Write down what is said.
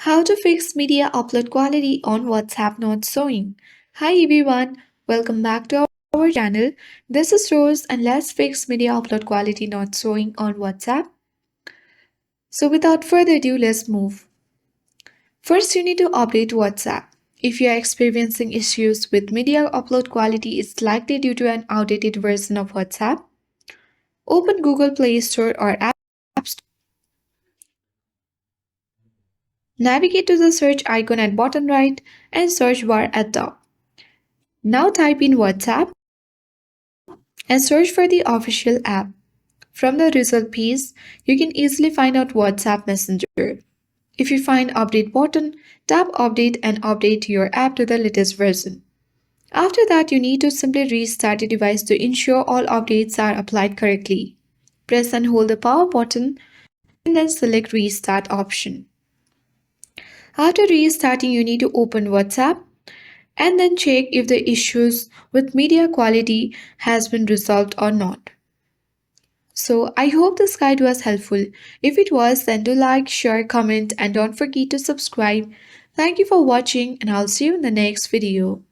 How to fix media upload quality on WhatsApp not showing. Hi everyone, welcome back to our channel. This is Rose and let's fix media upload quality not showing on WhatsApp. So without further ado, let's move. First, you need to update WhatsApp. If you are experiencing issues with media upload quality, it's likely due to an outdated version of WhatsApp. Open Google Play Store or App Store. Navigate to the search icon at bottom right and search bar at top. Now type in WhatsApp and search for the official app. From the result page, you can easily find out WhatsApp Messenger. If you find update button, tap update and update your app to the latest version. After that, you need to simply restart the device to ensure all updates are applied correctly. Press and hold the power button and then select restart option. After restarting, you need to open WhatsApp and then check if the issues with media quality has been resolved or not. So I hope this guide was helpful. If it was, then do like, share, comment and don't forget to subscribe. Thank you for watching and I'll see you in the next video.